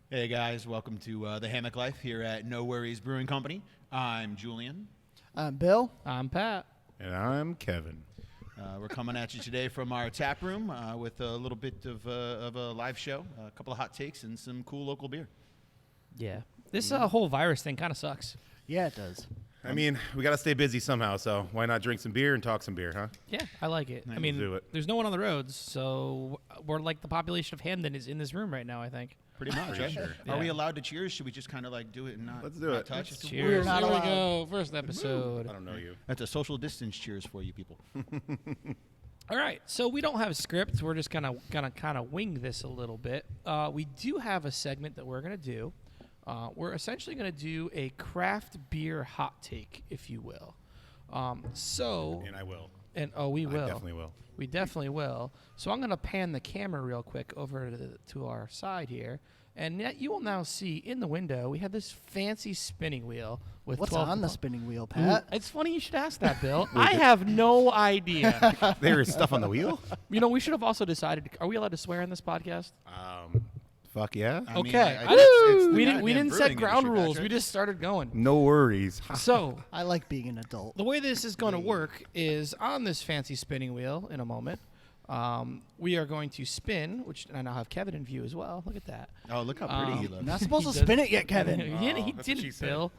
Hey guys, welcome to the Hammock Life here at No Worries Brewing Company. I'm Julian. I'm Bill. I'm Pat. And I'm Kevin. We're coming at you today from our tap room with a little bit of a live show, a couple of hot takes, and some cool local beer. Yeah. This whole virus thing kind of sucks. Yeah, it does. I mean, we got to stay busy somehow, so why not drink some beer and talk some beer, huh? Yeah, I like it. I mean, do it. there's no one on the roads, so we're like the population of Hamden is in this room right now, I think. Pretty much, Pretty right? sure. Are we Yeah. allowed to cheers? Should we just kind of like do it and not, Let's do not it. touch? Cheers. not Here allowed. we go. First episode. I don't know you. That's a social distance cheers for you people. All right, so we don't have a script. We're just gonna kind of wing this a little bit. We do have a segment that we're gonna do. We're essentially gonna do a craft beer hot take, if you will. So And I will. we will. I definitely will. We definitely will. So I'm going to pan the camera real quick over to our side here. And you will now see in the window, we have this fancy spinning wheel with What's 12 on the components. spinning wheel, Ooh, Pat? it's funny you should ask that, Bill. I have no idea. There is stuff on the wheel? You know, we should have also decided, are we allowed to swear in this podcast? Fuck yeah. I mean, Okay. it's the we goddamn didn't set brewing ground industry, rules. Patrick. We just started going. No worries. So I like being an adult. the way this is going to work is on this fancy spinning wheel in a moment. We are going to spin, which I now have Kevin in view as well. Look at that. Oh, look how pretty he You're looks. not supposed He to does- spin it yet, Kevin. he that's what she didn't, said. Bill.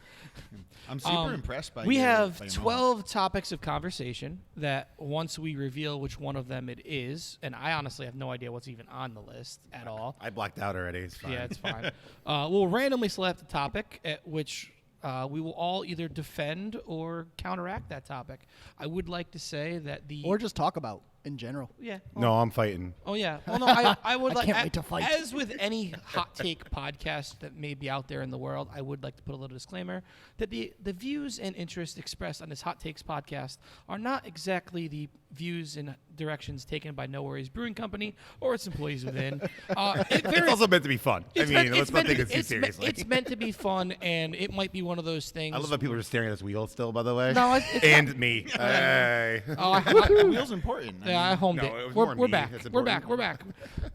I'm super impressed by We your- have by your 12 topics of conversation that once we reveal which one of them it is, and I honestly have no idea what's even on the list at all. I blacked out already. It's fine. Yeah, it's fine. We'll randomly select a topic at which we will all either defend or counteract that topic. I would like to say that the Or just talk about in general. yeah. No, I'm fighting. Oh yeah. Well, no, I would I like. can't wait to fight. As with any hot take podcast that may be out there in the world, I would like to put a little disclaimer that the views and interests expressed on this hot takes podcast are not exactly the views and directions taken by No Worries Brewing Company or its employees within. It's also meant to be fun. I mean, let's not take it too seriously. It's meant to be fun, and it might be one of those things. I love that people are just staring at this wheel still, by the way. No, it's and me. Hey. The wheel's important. Yeah, I homed No, it. it was We're, more we're me. back. It's We're back. important.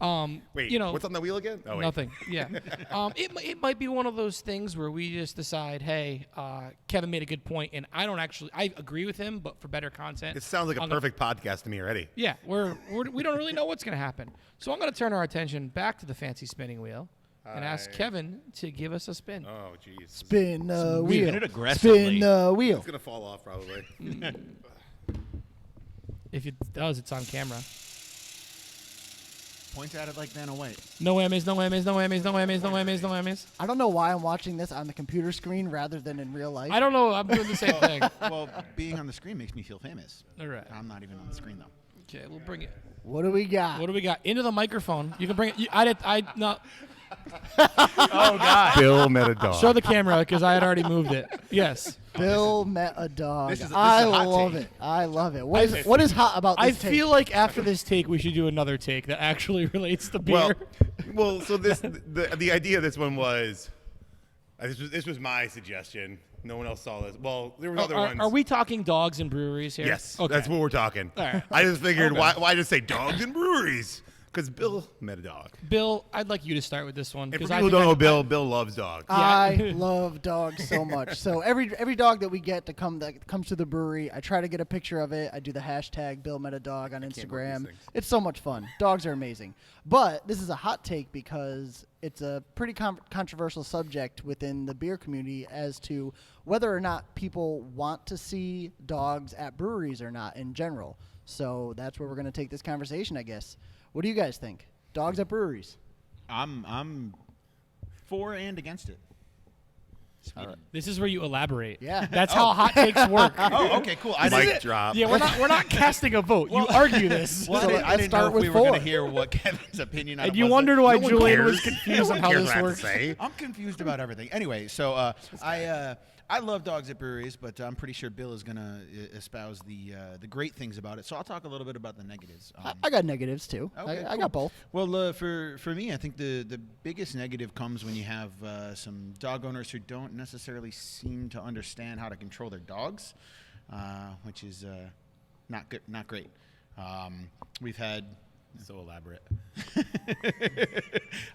We're back. Wait, you know, what's on the wheel again? Oh, wait. nothing. Yeah. It might be one of those things where we just decide, hey, Kevin made a good point, and I agree with him, but for better content. It sounds like a I'm gonna- perfect podcast to me already. Yeah, we don't really know what's going to happen. So I'm going to turn our attention back to the fancy spinning wheel and ask Hi. Kevin to give us a spin. Oh, jeez. Spin the Spin wheel. it aggressively. Spin the wheel. It's going to fall off, probably. If it does, it's on camera. Point at it like Vanna White. No whammies, no whammies, no whammies, no whammies, no whammies, no whammies. I don't know why I'm watching this on the computer screen rather than in real life. I don't know. I'm doing the same thing. Well, being on the screen makes me feel famous. All right. I'm not even on the screen though. Okay, we'll bring it. What do we got? What do we got? Into the microphone. You can bring it. No. Oh God. Bill met a dog. Show the camera because I had already moved it. Yes. Bill met a dog. This is a I hot love take. it. I love it. What is hot about this I take? feel like after this take, we should do another take that actually relates to beer. Well, so the idea of this one was, this was my suggestion. No one else saw this. Well, there were other ones. Are we talking dogs and breweries here? Yes, Okay. that's what we're talking. All right. I just figured, Okay. why just say dogs and breweries? Because Bill met a dog. Bill, I'd like you to start with this one. And for 'cause people who don't know Bill loves dogs. I love dogs so much. So every dog that we get that comes to the brewery, I try to get a picture of it. I do the hashtag Bill met a dog on believe these Instagram. things. It's so much fun. Dogs are amazing. But this is a hot take because it's a pretty controversial subject within the beer community as to whether or not people want to see dogs at breweries or not in general. So that's where we're going to take this conversation, I guess. What do you guys think? Dogs at breweries? I'm for and against it. Sweden. This is where you elaborate. Yeah. That's how hot takes work. Oh, okay, cool. I Mic didn't, drop. Yeah, we're not casting a vote. You argue this. well, So I didn't, let's I didn't start know if with we were going four. to hear what Kevin's opinion on And it you was. wondered why No one Julian was cares. confused No on one how cares this what I have to works. say. I'm confused about everything. Anyway, so I love dogs at breweries, but I'm pretty sure Bill is going to espouse the great things about it. So I'll talk a little bit about the negatives. I got negatives too. Okay, I cool. got both. Well, for me, I think the biggest negative comes when you have some dog owners who don't necessarily seem to understand how to control their dogs, which is not good, not great. We've had So elaborate.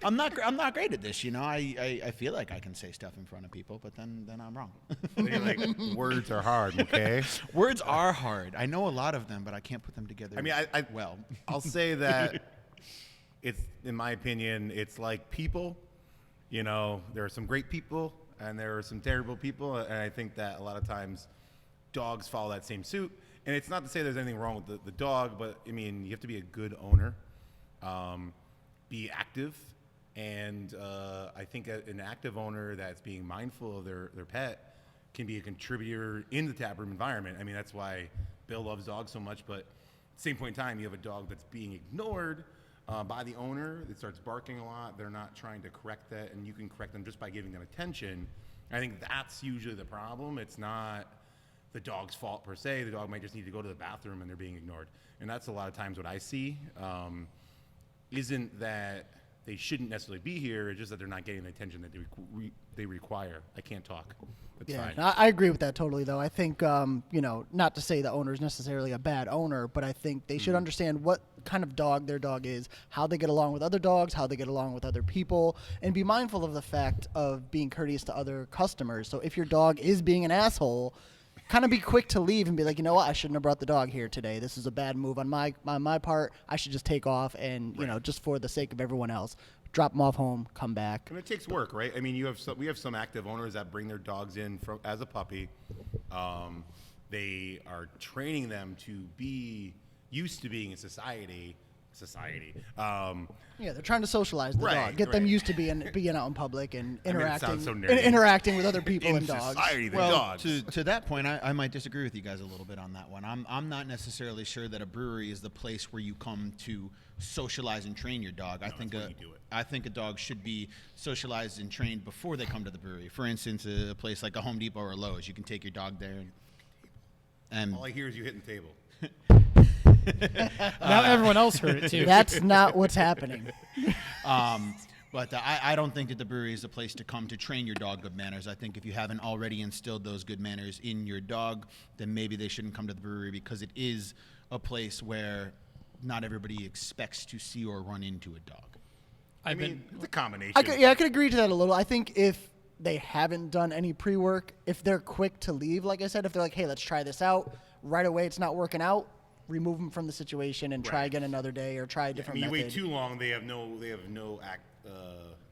I'm not great at this. I feel like I can say stuff in front of people, but then I'm wrong. You're like, words are hard, okay? Words are hard. I know a lot of them, but I can't put them together. I mean, well. I'll say that it's, in my opinion, it's like people. There are some great people and there are some terrible people, and I think that a lot of times dogs follow that same suit. And it's not to say there's anything wrong with the dog, but I mean, you have to be a good owner, be active, and I think an active owner that's being mindful of their pet can be a contributor in the taproom environment. I mean, that's why Bill loves dogs so much, but at the same point in time, you have a dog that's being ignored by the owner that starts barking a lot. They're not trying to correct that, and you can correct them just by giving them attention. I think that's usually the problem. It's not the dog's fault per se. The dog might just need to go to the bathroom and they're being ignored. And that's a lot of times what I see. Isn't that they shouldn't necessarily be here, it's just that they're not getting the attention that they require. I can't talk. That's fine. I agree with that totally, though. I think, not to say the owner is necessarily a bad owner, but I think they should understand what kind of dog their dog is, how they get along with other dogs, how they get along with other people, and be mindful of the fact of being courteous to other customers. So if your dog is being an asshole, kind of be quick to leave and be like, you know what, I shouldn't have brought the dog here today. This is a bad move on my part. I should just take off and, just for the sake of everyone else, drop them off home, come back. And it takes work, right? I mean, we have some active owners that bring their dogs in as a puppy. They are training them to be used to being in society. They're trying to socialize the dog, get them used to being out in public and nerdy. interacting with other people in and dogs. Society, Well, to that point, I might disagree with you guys a little bit on that one. I'm not necessarily sure that a brewery is the place where you come to socialize and train your dog. I think a dog should be socialized and trained before they come to the brewery. For instance, a place like a Home Depot or a Lowe's, you can take your dog there. And all I hear is you hitting the table. Now everyone else heard it too. That's not what's happening. But I don't think that the brewery is the place to come to train your dog good manners. I think if you haven't already instilled those good manners in your dog, then maybe they shouldn't come to the brewery, because it is a place where not everybody expects to see or run into a dog. I mean, it's a combination. I could agree to that a little. I think if they haven't done any pre-work, if they're quick to leave, like I said, if they're like, hey, let's try this out, right away it's not working out, remove them from the situation and try again another day or try a different method. You wait too long, they have no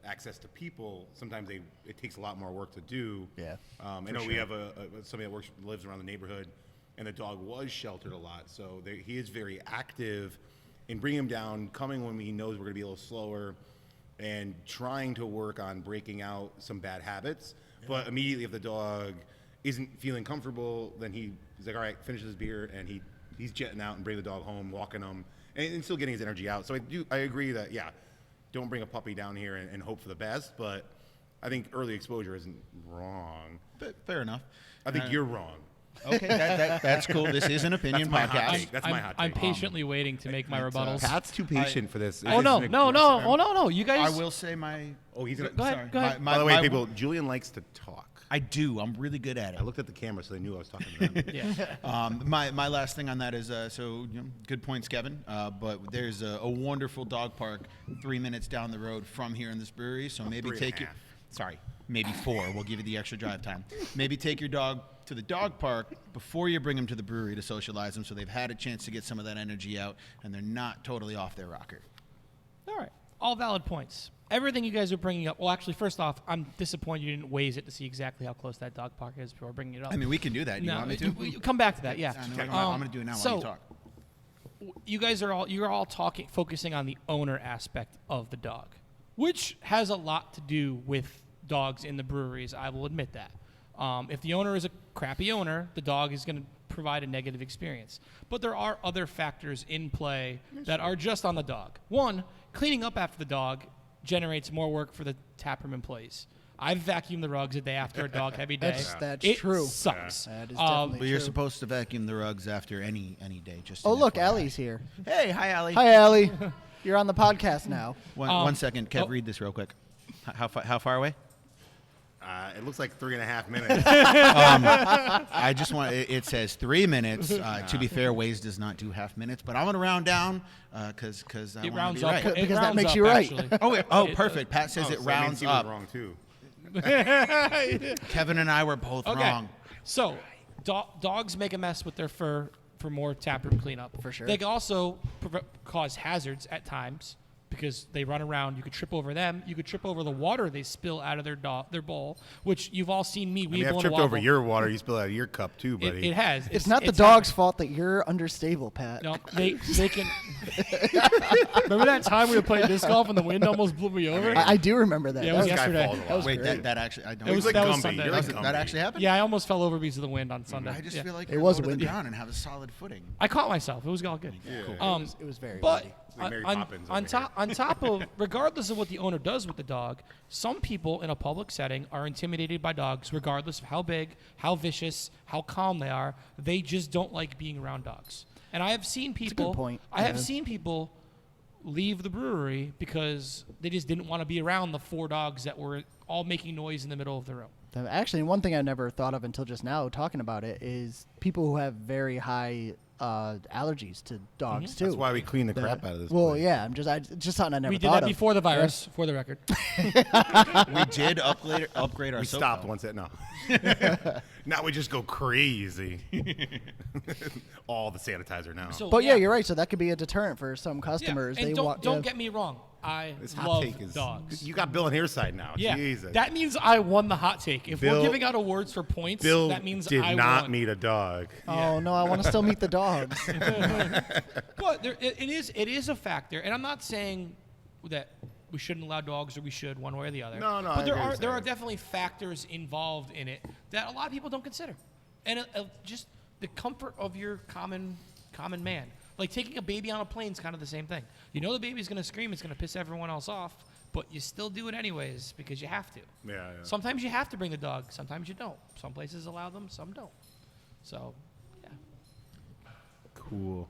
access to people. Sometimes it takes a lot more work to do. Yeah. I know we have somebody that lives around the neighborhood, and the dog was sheltered a lot, so he is very active in bringing him down, coming when he knows we're going to be a little slower, and trying to work on breaking out some bad habits. Yeah. But immediately, if the dog isn't feeling comfortable, then he's like, all right, finish his beer, and he's jetting out and bring the dog home, walking him, and still getting his energy out. So I agree that, don't bring a puppy down here and hope for the best, but I think early exposure isn't wrong. Fair enough. I think you're wrong. Okay, that's cool. This is an opinion podcast. That's my hot take. I'm patiently waiting to make my rebuttals. Pat's too patient for this. No. You guys. I will say my. Oh, he's gonna. Go ahead. By the way, people, Julian likes to talk. I do. I'm really good at it. I looked at the camera so they knew I was talking to them. Yeah. My last thing on that is good points, Kevin. But there's a wonderful dog park 3 minutes down the road from here in this brewery. So maybe maybe 4. We'll give you the extra drive time. Maybe take your dog to the dog park before you bring them to the brewery to socialize them, so they've had a chance to get some of that energy out and they're not totally off their rocker. All right. All valid points. Everything you guys are bringing up. Well, actually, first off, I'm disappointed you didn't waze it to see exactly how close that dog park is before bringing it up. I mean, we can do that. You want me to? Come back to that. Yeah. I'm going to do it now while you talk. You guys are all focusing on the owner aspect of the dog, which has a lot to do with dogs in the breweries. I will admit that. If the owner is a crappy owner, the dog is going to provide a negative experience. But there are other factors in play that are just on the dog. One, cleaning up after the dog generates more work for the taproom employees. I've vacuumed the rugs a day after a dog-heavy day. That's it true. Sucks. That is definitely But true. you're supposed to vacuum the rugs after any day. Just Oh, look, FYI. Allie's here. Hey, hi, Allie. Hi, Allie. You're on the podcast now. One second, Kev. Read this real quick. How far away? It looks like 3.5 minutes. I just want. It says 3 minutes. To be fair, Waze does not do half minutes, but I'm gonna round down because I It want rounds to be up. right. It Because that rounds makes up, you right. actually. Oh, perfect. Pat says it So that means rounds he was up. wrong too. Kevin and I were both Okay. wrong. So, dogs make a mess with their fur for more taproom cleanup. For sure. They can also cause hazards at times because they run around. You could trip over them. You could trip over the water they spill out of their bowl, which you've all seen me I mean, weeble I've and tripped wobble. over your water. You spill out of your cup too, It, buddy. it has. It's not the it's dog's happened. fault that you're understable, Pat. No, they can. Remember that time we were playing disc golf and the wind almost blew me over? I do remember that. Yeah, it That was was- yesterday. falls a lot. that was Wait, great. that actually I don't. It was like that was Gumby. Sunday. You're like Gumby. that actually happened. Yeah, I almost fell over because of the wind on Sunday. I just Yeah. feel like It you're was low to the windy. ground and have a solid footing. I caught myself. It was all good. Yeah. It was very But windy. like Mary on, Poppins on over top, on top of, regardless of what the owner does with the dog, some people in a public setting are intimidated by dogs, regardless of how big, how vicious, how calm they are. They just don't like being around dogs. And I have seen people. point. I have Yeah. seen people leave the brewery because they just didn't want to be around the 4 dogs that were all making noise in the middle of the room. Actually, one thing I never thought of until just now talking about it is people who have very high allergies to dogs too. That's why we clean the crap out of this. Well, place. yeah, it's just something I never We did thought that of. before the virus, for the record. We did upgrade our We soap stopped though. once. No. Now we just go crazy. All the sanitizer now. So, But yeah, you're right. So that could be a deterrent for some Yeah, customers. and They don't want. get me wrong. I This hot love take is dogs. You got Bill on your side now. Yeah, Jesus. that means I won the hot take. If Bill- we're giving out awards for points, Bill that means did I not won. meet a dog. Oh no, I want to still meet the dogs. But it is a factor, and I'm not saying that we shouldn't allow dogs or we should one way or the other. No, But I there agree are with there are that. definitely factors involved in it that a lot of people don't consider, and just the comfort of your common man. Like taking a baby on a plane is kind of the same thing. You know the baby's gonna scream, it's gonna piss everyone else off, but you still do it anyways because you have to. Yeah. Sometimes you have to bring the dog. Sometimes you don't. Some places allow them. Some don't. So, yeah, Cool.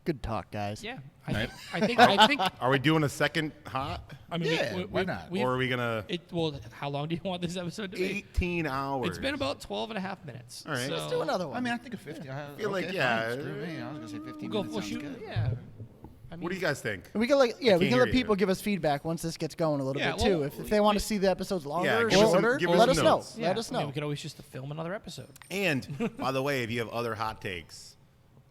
Good talk, guys. yeah. Right. I think. Are we doing a second hot? I mean, Yeah, why not? Or are we going to Well, how long do you want this episode to be? 18 hours? It's been about 12 and a half minutes. All right. So Let's do another one. I mean, I think a 50. I feel like, yeah, Screw me. I was gonna say 15 We'll go. minutes We'll sounds shoot. good. Yeah. I mean, What do you guys think? We can we can't can hear let you. people give us feedback once this gets going a little Yeah, bit too. well, If they want to see the episodes longer or give us some- shorter, give us let some us know. notes. Yeah, Let us I mean, know. we could always just film another episode. And by the way, if you have other hot takes,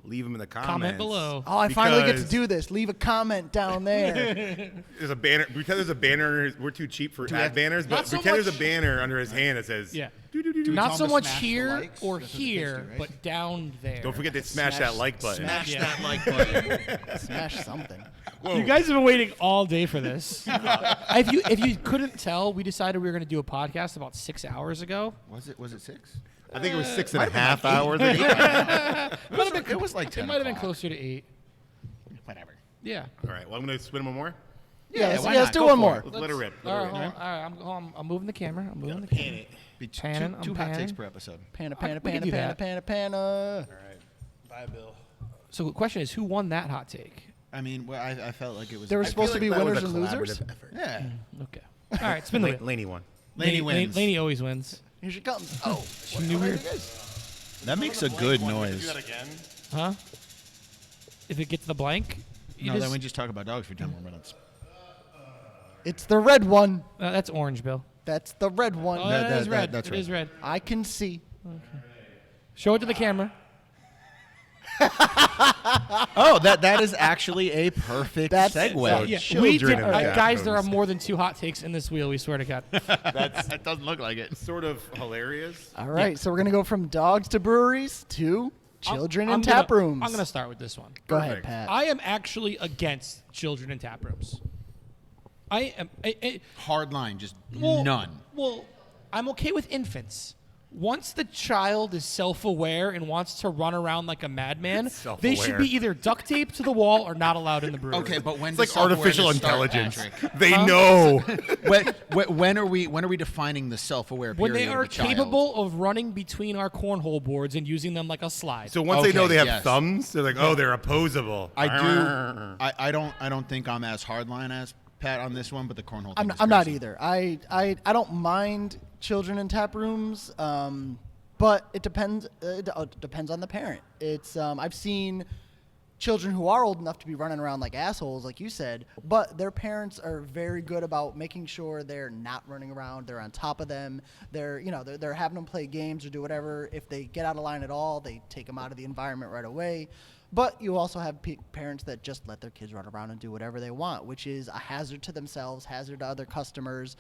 leave them in the comments. Comment below. Oh, I finally get to because do this. Leave a comment down there. There's a banner. Pretend there's a banner. We're too cheap for ad banners, Not but so pretend there's much- a banner under his hand that says, Yeah. we Not tell so them to much smash the here likes? or That's what the kids here, do, right? but down there. Don't forget to smash that like button. Smash Yeah. that like button. Smash something. You guys have been waiting all day for this. if you couldn't tell, we decided we were going to do a podcast about 6 hours ago. Was it 6? I think it was 6.5 might have been hours. It was like 10. It might have been o'clock. closer to 8. Whatever. Yeah. All right. Well, I'm going to spin one more. Yeah, why let's not? do Go one for more. it. Let's let it rip. All right, hold on. All right, I'm moving the camera. I'm moving the camera. Be Panning, I'm two hot takes panning. per episode. Panna, I- panna, we can panna, do panna, that. panna, panna. All right. Bye, Bill. So the question is, who won that hot take? I mean, well, I felt like it was. There was I supposed feel to be like that winners was and a losers. collaborative effort. Yeah. Okay. All right, spin the wheel. Laney won. Laney wins. Laney always wins. Here she comes. Oh, She knew we were- That makes a good noise. again? Huh? If it gets the blank, you No, just, then we just talk about dogs for 10 more minutes. it's the red one. that's orange, Bill. That's the red one. Oh, That- that is that- red. that's It is red. I can see. Show it to the camera. Oh, that is actually a perfect That's- segue. Yeah, children we did, in the guys. There are bathrooms. more than 2 hot takes in this wheel. We swear to God. That doesn't look like it. Sort of hilarious. All right, so we're gonna go from dogs to breweries to children I'm in gonna- tap rooms. I'm going to start with this one. Go ahead, Perfect. Pat. I am actually against children in tap rooms. I am. Hard line, just Well, none. Well, I'm okay with infants. Once the child is self-aware and wants to run around like a madman, they Self-aware. should be either duct taped to the wall or not allowed in the brewery. Okay, but when It's like does self-awareness artificial start, intelligence. Patrick? They know. when are we defining the self-aware period when they of are a child? capable of running between our cornhole boards and using them like a slide. So once they know Okay, they have yes. thumbs, they're like, oh, they're opposable. I don't think I'm as hardline as Pat, on this one, but the cornhole. I'm not either. I don't mind children in tap rooms, but it depends. It depends on the parent. It's I've seen children who are old enough to be running around like assholes, like you said, but their parents are very good about making sure they're not running around. They're on top of them. They're having them play games or do whatever. If they get out of line at all, they take them out of the environment right away. But you also have parents that just let their kids run around and do whatever they want, which is a hazard to themselves, hazard to other customers,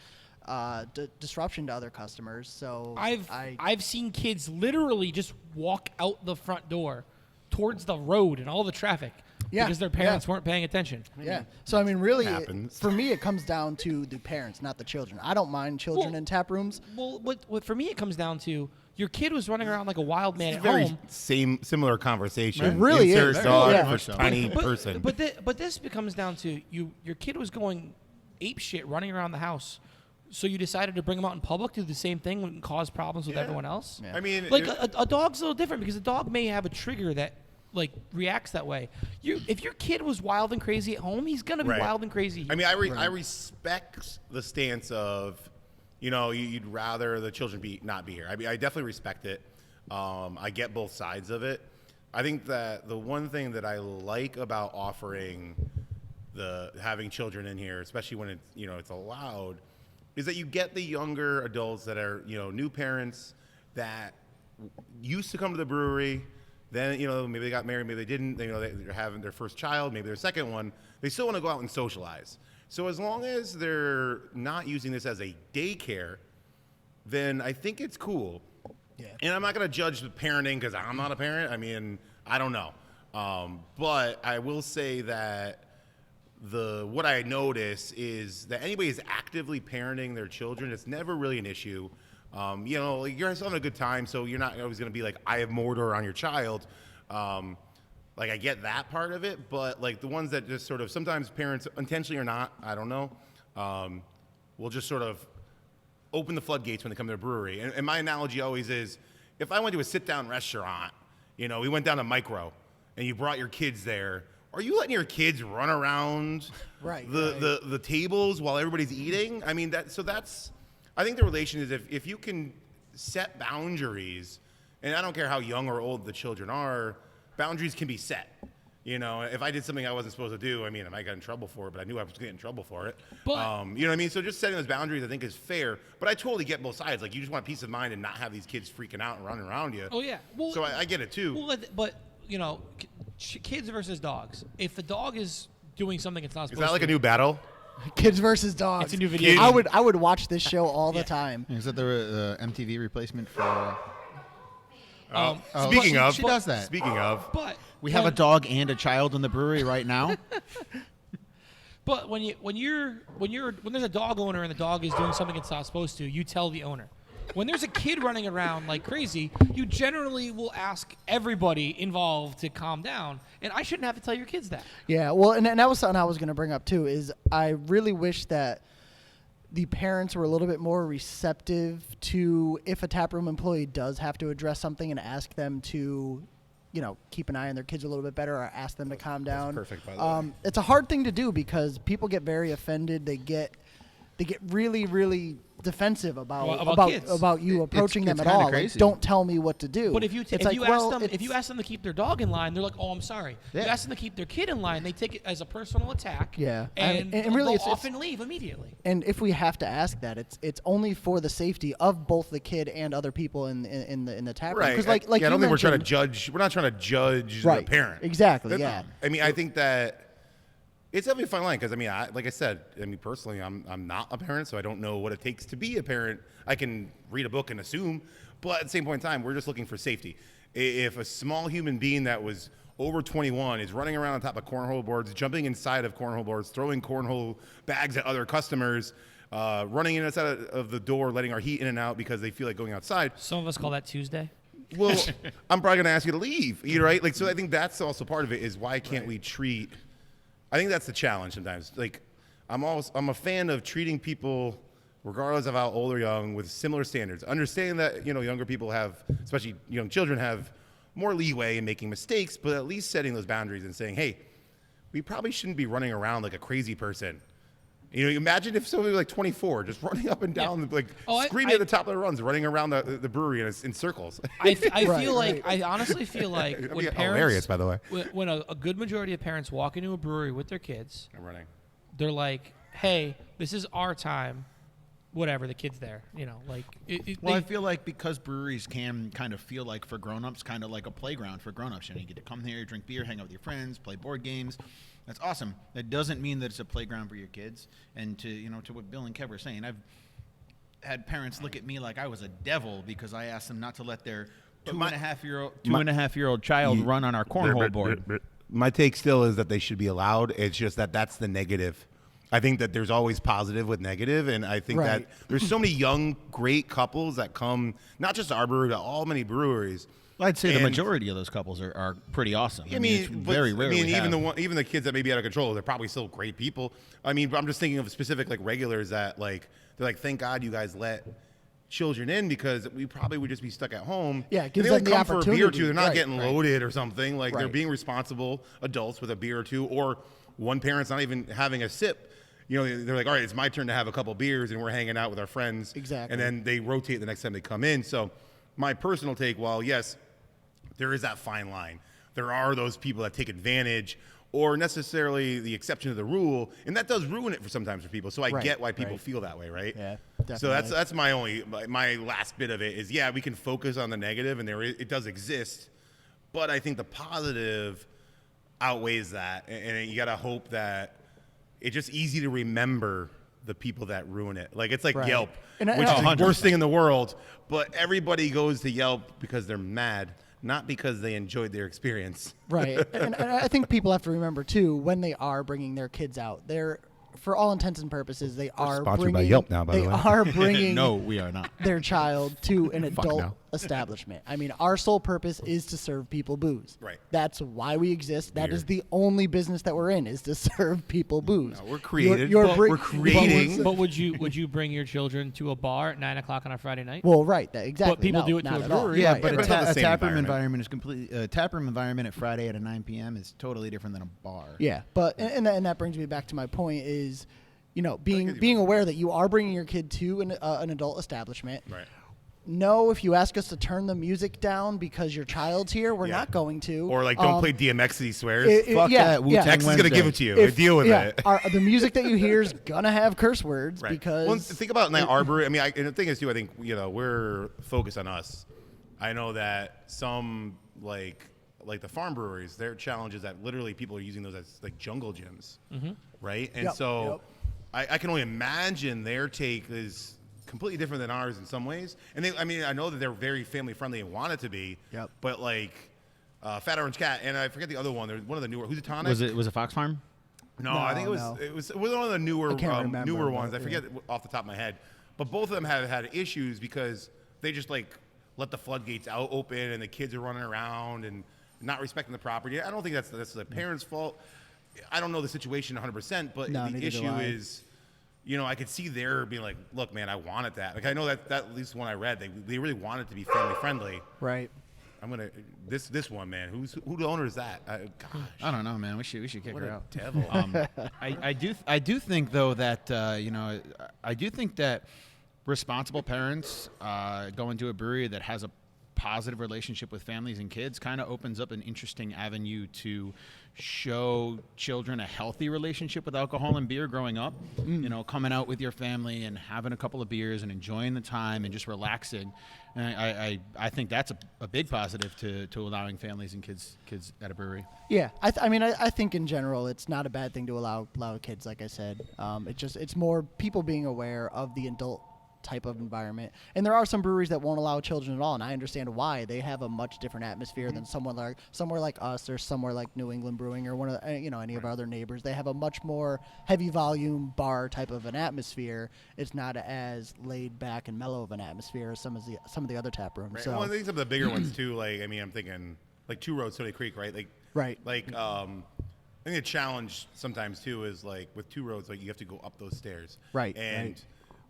disruption to other customers. So I've seen kids literally just walk out the front door towards the road and all the traffic because their parents weren't paying attention. Yeah. So, I mean, really, Happens. for me, it comes down to the parents, not the children. I don't mind children in tap rooms. Well, what for me it comes down to, your kid was running around like a wild man at Very home. similar conversation. It really Insert is. dog Yeah. for tiny person. But this becomes down to your kid was going ape shit running around the house. So you decided to bring him out in public to do the same thing and cause problems with everyone else? Yeah. I mean, Like a dog's a little different because a dog may have a trigger that like reacts that way. If your kid was wild and crazy at home, he's gonna be Right. wild and crazy. I mean, I respect the stance of, you'd rather the children not be here. I mean, I definitely respect it. I get both sides of it. I think that the one thing that I like about offering having children in here, especially when it's allowed, is that you get the younger adults that are new parents that used to come to the brewery. Then, maybe they got married, maybe they didn't. They're having their first child, maybe their second one. They still want to go out and socialize. So as long as they're not using this as a daycare, then I think it's cool. Yeah. And I'm not going to judge the parenting because I'm not a parent. I mean, I don't know. But I will say that what I notice is that anybody is actively parenting their children, it's never really an issue. You're having a good time, so you're not always going to be like, I have mortar on your child. Like, I get that part of it, but like the ones that just sort of, sometimes parents, intentionally or not, I don't know, will just sort of open the floodgates when they come to the brewery. And my analogy always is, if I went to a sit-down restaurant, we went down to Micro, and you brought your kids there, are you letting your kids run around the tables while everybody's eating? I mean, I think the relation is if you can set boundaries, and I don't care how young or old the children are, boundaries can be set. If I did something I wasn't supposed to do, I mean, I might get in trouble for it, but I knew I was getting in trouble for it. But, you know what I mean? So just setting those boundaries, I think, is fair. But I totally get both sides. Like, you just want peace of mind and not have these kids freaking out and running around you. Oh yeah. Well, So I get it too. Well, but kids versus dogs. If the dog is doing something it's not Is supposed that like to, a new battle? Kids versus dogs. It's a new video. I would watch this show all the time. Is that the MTV replacement for? Speaking of, she does that. Speaking of, But We have a dog and a child in the brewery right now. But when there's a dog owner and the dog is doing something it's not supposed to, you tell the owner. When there's a kid running around like crazy, you generally will ask everybody involved to calm down. And I shouldn't have to tell your kids that. Yeah, well, and that was something I was going to bring up too. Is I really wish that the parents were a little bit more receptive to if a taproom employee does have to address something and ask them to, keep an eye on their kids a little bit better or ask them to calm down. perfect, by the way. It's a hard thing to do because people get very offended. They get really, really defensive about kids. you approaching them it's at kinda all. Like, crazy. don't tell me what to do. But if you ask them to keep their dog in line, they're like, "Oh, I'm sorry." Yeah. You ask them to keep their kid in line, they take it as a personal attack. Yeah. and really, they'll it's often leave immediately. And if we have to ask that, it's only for the safety of both the kid and other people in the tap room. right? 'Cause like I don't you think we're trying to mentioned- judge. We're not trying to judge Right. the parent. Exactly, yeah. I mean, I think that it's definitely a fine line because like I said, personally, I'm not a parent, so I don't know what it takes to be a parent. I can read a book and assume, but at the same point in time, we're just looking for safety. If a small human being that was over 21 is running around on top of cornhole boards, jumping inside of cornhole boards, throwing cornhole bags at other customers, running in and outside of the door, letting our heat in and out because they feel like going outside. Some of us call that Tuesday. Well, I'm probably going to ask you to leave, right? Like, so I think that's also part of it is why can't we treat? I think that's the challenge sometimes. Like, I'm a fan of treating people, regardless of how old or young, with similar standards. Understanding that younger people have, especially young children, have more leeway in making mistakes, but at least setting those boundaries and saying, hey, we probably shouldn't be running around like a crazy person You know, imagine if somebody was like 24, just running up and down, like screaming at the top of the runs, running around the brewery in circles. I feel like I honestly feel like when parents, hilarious, by the way, when a good majority of parents walk into a brewery with their kids, I'm running. They're like, "Hey, this is our time." Whatever, the kid's there, you know, like. I feel like because breweries can kind of feel like for grown-ups, kind of like a playground for grown-ups. You know, you get to come here, drink beer, hang out with your friends, play board games. That's awesome. That doesn't mean that it's a playground for your kids. And to what Bill and Kev were saying, I've had parents look at me like I was a devil because I asked them not to let their two and a half year old child run on our cornhole board. My take still is that they should be allowed. It's just that's the negative. I think that there's always positive with negative, and I think that there's so many young, great couples that come, not just our brewery, but all many breweries. Well, I'd say the majority of those couples are pretty awesome. I mean, it's very rare. Even the kids that may be out of control, they're probably still great people. I mean, but I'm just thinking of specific like regulars that like they're like, thank God you guys let children in because we probably would just be stuck at home. Yeah, they gives only them the come for a beer or opportunity. two. They're not getting loaded or something. Like they're Right. being responsible adults with a beer or two, or one parent's not even having a sip. You know, they're like, all right, it's my turn to have a couple beers, and we're hanging out with our friends. Exactly. And then they rotate the next time they come in. So my personal take, while yes, there is that fine line. There are those people that take advantage or necessarily the exception to the rule, and that does ruin it for sometimes for people. So I get why people feel that way, right? Yeah, So definitely. that's my last bit of it is, yeah, we can focus on the negative, and it does exist. But I think the positive outweighs that, and you got to hope that it's just easy to remember the people that ruin it. Like it's like Yelp, And which is the worst thing in the world, but everybody goes to Yelp because they're mad, not because they enjoyed their experience. Right. and I think people have to remember, too, when they are bringing their kids out, they're, for all intents and purposes, they are sponsored bringing, by Yelp now, by the way. They are bringing No, we are not. their child to an adult no. establishment. I mean, our sole purpose is to serve people booze. Right. That's why we exist. That Beer. is the only business that we're in, is to serve people booze. No, we're creative. We're We're creating. But would you bring your children to a bar at 9:00 on a Friday night? Well, right. Exactly. But people No, do it to not a at all. brewery. Yeah, Right. but but it's not the a same taproom environment. environment is completely taproom environment at Friday at a 9 p.m. is totally different than a bar. Yeah, but and that brings me back to my point is, being aware that you are bringing your kid to an adult establishment. Right. No, if you ask us to turn the music down because your child's here, we're not going to. Or like, don't play DMX, he swears. Fuck that. Wu-Tang X is gonna give it to you. Deal with it. The music that you hear is gonna have curse words because. Well, think about like our brewery. I mean, and the thing is too. I think we're focused on us. I know that some like the farm breweries, their challenge is that literally people are using those as like jungle gyms, right? And so I can only imagine their take is completely different than ours in some ways. And I know that they're very family friendly and want it to be. Yep. But like Fat Orange Cat, and I forget the other one. There's one of the newer. Who's it? Tonic? Was it Fox Farm? No, No, I think no. it was one of the newer remember, newer ones. but I forget off the top of my head. But both of them have had issues because they just like let the floodgates out open and the kids are running around and not respecting the property. I don't think that's the parents' fault. I don't know the situation 100%, but No, the neither do issue I. is, I could see there being like, look, man, I wanted that. Like I know that at least one I read, they really wanted to be family friendly. Right. I'm gonna this one, man. Who the owner is that? Gosh, I don't know, man. We should kick what her a out. devil. I do think though that I do think that responsible parents going to a brewery that has a positive relationship with families and kids kind of opens up an interesting avenue to show children a healthy relationship with alcohol and beer growing up. Coming out with your family and having a couple of beers and enjoying the time and just relaxing. And I think that's a big positive to allowing families and kids at a brewery. Yeah, I think in general it's not a bad thing to allow kids. Like I said, it's more people being aware of the adult type of environment. And there are some breweries that won't allow children at all, and I understand why. They have a much different atmosphere than somewhere like us or somewhere like New England Brewing or one of any of our other neighbors. They have a much more heavy volume bar type of an atmosphere. It's not as laid back and mellow of an atmosphere as some of the other tap rooms. Right. So Well, I think some of the bigger ones too. Like I'm thinking like Two Roads, Stony Creek, right? Right. Like I think the challenge sometimes too is like with Two Roads, like you have to go up those stairs. Right, And right.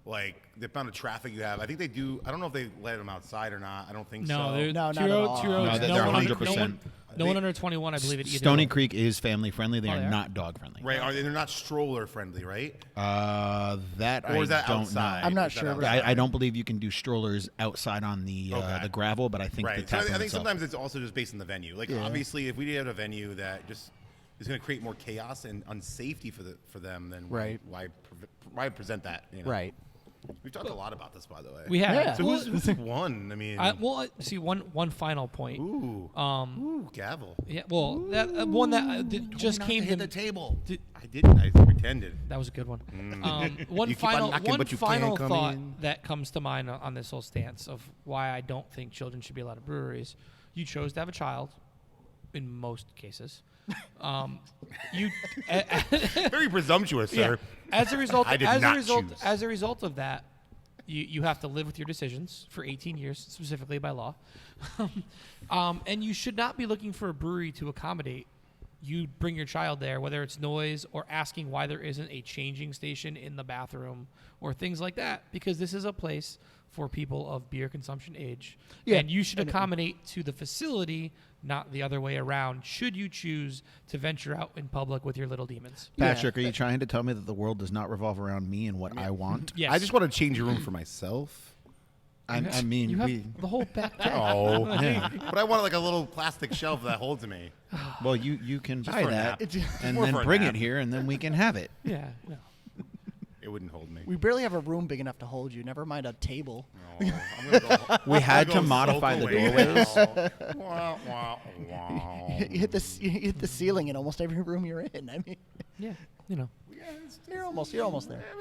like the amount of traffic you have. I think they do. I don't know if they let them outside or not. I don't think No, so. they're No, not two at roads. all. Two roads. No, they're no one under- 100%. No one under 21, I believe. At either Stony one. Creek is family friendly. They Oh, are they are? not dog friendly. Right? They're not stroller friendly, right? That Or is I that don't outside? know. I'm not Is that sure, but outside? I don't believe you can do strollers outside on the gravel, but I think the Right. So tap I room think itself. sometimes it's also just based on the venue. Like obviously, if we had a venue that just is going to create more chaos and unsafety for them, then Right. why present that? You know? Right. We've talked a lot about this, by the way. We have. Yeah. So Well, who's won? I mean, see one final point. ooh, gavel. Yeah. Well, that one that just came to the table. I didn't. I pretended. That was a good one. You One keep on final, knocking, one but you final can't come thought in. that comes to mind on this whole stance of why I don't think children should be allowed at breweries. You chose to have a child, in most cases. You Very presumptuous, sir. As a result, I did as not a result, choose. as a result of that, you have to live with your decisions for 18 years, specifically by law, and you should not be looking for a brewery to accommodate. You bring your child there, whether it's noise or asking why there isn't a changing station in the bathroom or things like that, because this is a place for people of beer consumption age, and you should accommodate to the facility, not the other way around, should you choose to venture out in public with your little demons. Patrick, are you trying to tell me that the world does not revolve around me and what I want? Yes. I just want to change a room for myself. I mean, You have the whole back there. Oh, but I want like a little plastic shelf that holds me. well, you can buy for a that nap. and More then for a bring nap. it here, and then we can have it. Yeah. No. It wouldn't hold me. We barely have a room big enough to hold you. Never mind a table. I'm gonna go, We had to modify the doorways. Wah, wah, wah. You hit the ceiling in almost every room you're in. I mean, Yeah. You know. you're almost there.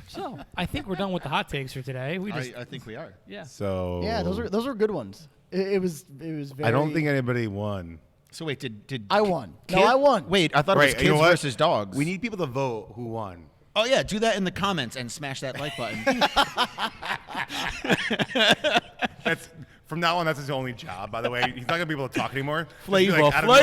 So I think we're done with the hot takes for today. We just I think we are. yeah. So Yeah, those were good ones. It was very. I don't think anybody won. So wait, did I won. No, Kid- I won. Wait, I thought it Right, was you know kids what? versus dogs. We need people to vote who won. Oh yeah, do that in the comments and smash that like button. That's from now on. That's his only job. By the way, he's not gonna be able to talk anymore. Flavor Just be out of nowhere,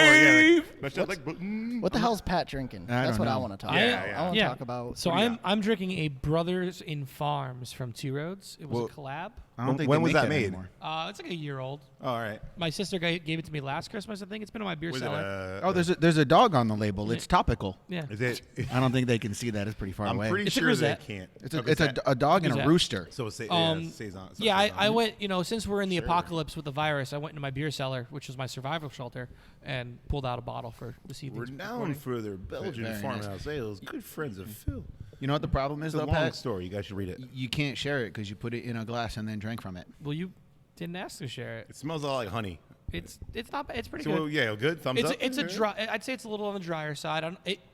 Flav! smash that like button. What the hell's Pat drinking? I That's don't what I know. want to talk Yeah, about. yeah. I want to talk about. So I'm drinking a Brothers in Farms from Two Roads. It was a collab. I don't think When they was make that made? anymore. It's like a year old. Oh, all right. My sister gave it to me last Christmas. I think it's been in my beer Was it cellar. Oh, there's a dog on the label. It's topical. Yeah. Is it? I don't think they can see that. It's pretty far I'm away. pretty It's a sure they grisette. can't. It's a dog and a Grisette. rooster. So it's saison. Yeah, I went, since we're in the apocalypse with the virus, I went into my beer cellar, which was my survival shelter, and pulled out a bottle for this evening's Renowned recording. for their Belgian Very nice. farmhouse ales. Good friends of Phil. You know what the problem is, It's a though, long Pat? story. You guys should read it. You can't share it because you put it in a glass and then drank from it. Well, you didn't ask to share it. It smells a lot like honey. It's not. It's pretty So good. yeah, good. Thumbs up. It's a dry. I'd say it's a little on the drier side.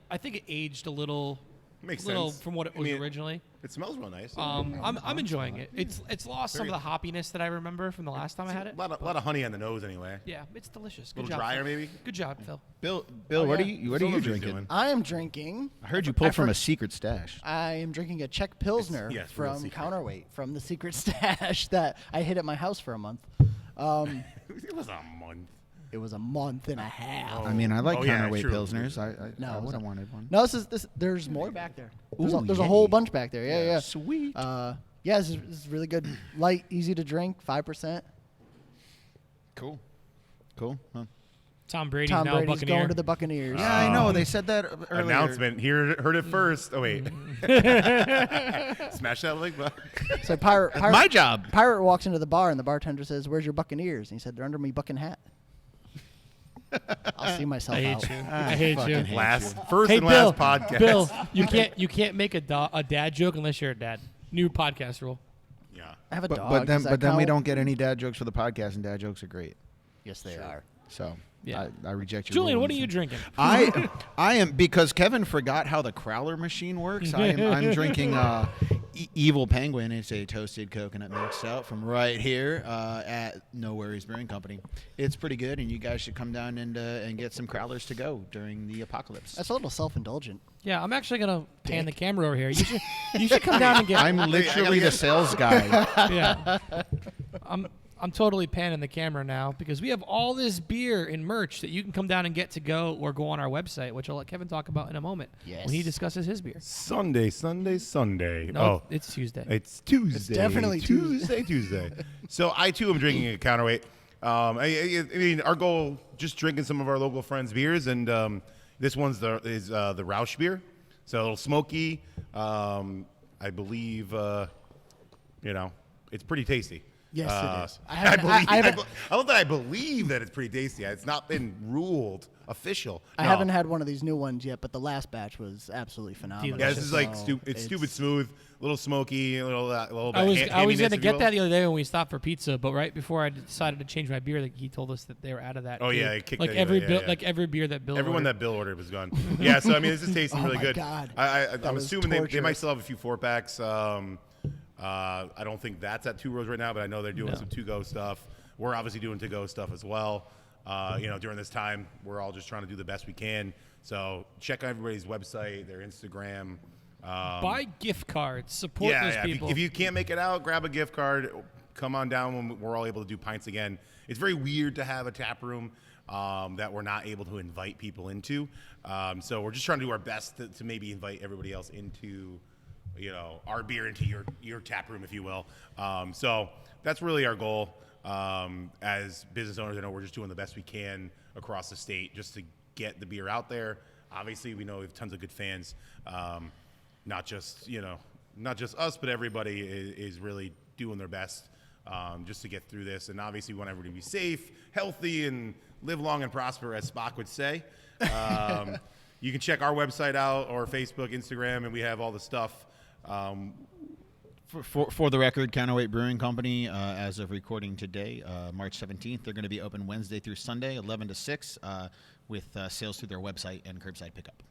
I think it aged a little. Makes little sense. from what it I was mean, originally. It smells real nice. I'm enjoying it. It's lost some of the hoppiness that I remember from the last time I had it. A lot of honey on the nose anyway. Yeah, it's delicious. A Good little job, drier Phil. maybe. Good job, Phil. Bill, Oh, what are yeah. you Still knows what he's drinking? doing. I am drinking. I heard you pulled from a secret stash. I am drinking a Czech Pilsner Yes, real from secret. Counterweight from the secret stash that I hid at my house for a month. It was a month. It was a month and a half. I mean, I like Oh, yeah, counterweight true. pilsners. I No, would have wanted one. No, this. There's more back there. There's, Ooh, a, there's a yay. whole bunch back there. Yeah. Sweet. Yeah, this is really good. Light, easy to drink, 5%. Cool. Well, Tom Brady's Tom now a Brady's Buccaneer. going to the Buccaneers. yeah, I know. They said that earlier. Announcement. Heard it first. Oh wait. Smash that like button. So Pirate My job. Pirate walks into the bar and the bartender says, "Where's your Buccaneers?" And he said, "They're under me bucking hat." I'll see myself I out. hate you. I hate you. fucking hate Last first Hey and Bill, last podcast. Bill, you can't make a dad joke unless you're a dad. New podcast rule. Yeah. I have a But, dog. but then Does that we count? don't get any dad jokes for the podcast, and dad jokes are great. Yes, they are. So Yeah. I reject your Julian, what are rulings. you drinking? I am because Kevin forgot how the Crowler machine works. I'm drinking Evil Penguin. It's a toasted coconut milk stout from right here at No Worries Brewing Company. It's pretty good, and you guys should come down and get some Crowlers to go during the apocalypse. That's a little self-indulgent. Yeah, I'm actually gonna pan the camera over here. You should come down and get. I'm literally the sales guy. Yeah. I'm totally panning the camera now because we have all this beer and merch that you can come down and get to go or go on our website, which I'll let Kevin talk about in a moment when he discusses his beer. Sunday. No, it's Tuesday. It's Tuesday. It's definitely Tuesday. So I too am drinking a counterweight. I mean, our goal just drinking some of our local friends' beers, and this one's the Roush beer. So a little smoky. I believe, it's pretty tasty. Yes, it is. I don't that I believe that it's pretty tasty. It's not been ruled official. I haven't had one of these new ones yet, but the last batch was absolutely phenomenal. Yeah, this is like it's stupid smooth, a little smoky, a little bit. I was going to get that the other day when we stopped for pizza, but right before I decided to change my beer, he told us that they were out of that. Oh too. yeah, he kicked like that, every yeah. like every beer that Bill everyone ordered. that Bill ordered was gone. Yeah, so I mean, this is tasting really good. God. I'm was assuming they might torturous. still have a few 4-packs. I don't think that's at Two Roads right now, but I know they're doing some to-go stuff. We're obviously doing to-go stuff as well. During this time, we're all just trying to do the best we can. So check out everybody's website, their Instagram. Buy gift cards. Support those people. If you can't make it out, grab a gift card. Come on down when we're all able to do pints again. It's very weird to have a tap room that we're not able to invite people into. So we're just trying to do our best to maybe invite everybody else into our beer into your tap room, if you will. So that's really our goal. As business owners, I know we're just doing the best we can across the state just to get the beer out there. Obviously, we know we have tons of good fans. Not just us, but everybody is really doing their best just to get through this. And obviously, we want everybody to be safe, healthy, and live long and prosper, as Spock would say. You can check our website out or Facebook, Instagram, and we have all the stuff. For the record, Counterweight Brewing Company, as of recording today, March 17th, they're going to be open Wednesday through Sunday, 11 to 6, with sales through their website and curbside pickup.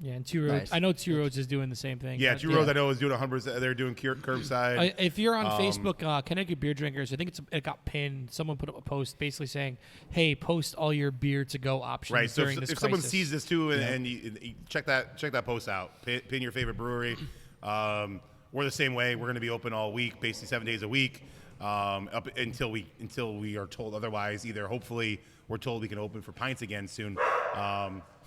Yeah, and Two Roads. Nice. I know Two Roads is doing the same thing. Yeah, Two Roads I know is doing 100%. They're doing curbside. If you're on Facebook, Connecticut Beer Drinkers, I think it got pinned. Someone put up a post basically saying, "Hey, post all your beer to go options Right. So during if this someone crisis." sees this too, and you check that post out, pin your favorite brewery. We're the same way. We're going to be open all week, basically 7 days a week, up until we are told otherwise. Either hopefully we're told we can open for pints again soon.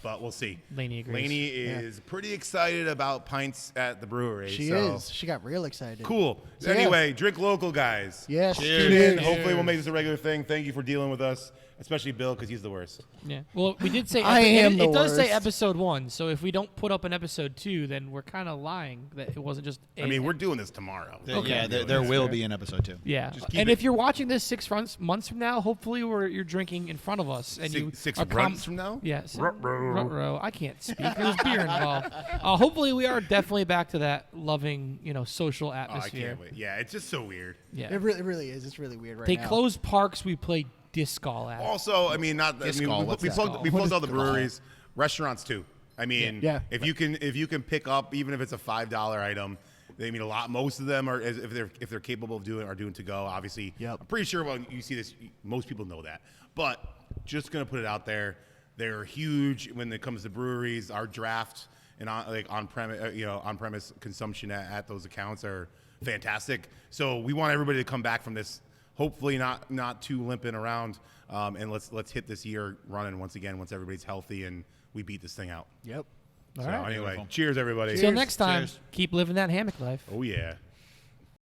But we'll see. Lainey agrees. Lainey is pretty excited about pints at the brewery. She is. She got real excited. Cool. So, anyway, drink local, guys. Yes. Tune in. Hopefully we'll make this a regular thing. Thank you for dealing with us, especially Bill, because he's the worst. Yeah. Well, we did say it does say worst. episode 1. So if we don't put up an episode 2, then we're kind of lying that it wasn't just. We're doing this tomorrow. Yeah, there will be an episode 2. Yeah. Just keep And it- if you're watching this 6 months from now, hopefully you're drinking in front of us and you Six are runs from now? Yes. Ruh-roh. I can't speak. There's beer involved. Hopefully we are definitely back to that loving, social Oh, I atmosphere. can't wait. Yeah, it's just so weird. Yeah. It really is. It's really weird right They now. closed parks. We played disc golf at. Also, we what's plugged all the breweries, restaurants too. I mean, Yeah. if you can pick up, even if it's a $5 item, most of them are, if they're capable of doing to go. Obviously, Yep. I'm pretty sure when you see this, most people know that. But just gonna put it out there, they're huge when it comes to breweries. Our draft and on premise consumption at those accounts are fantastic. So we want everybody to come back from this. Hopefully not too limping around, and let's hit this year running once again once everybody's healthy and we beat this thing out. Yep. So right. anyway, Beautiful. cheers everybody. Till next time, Cheers. keep living that hammock life. Oh yeah.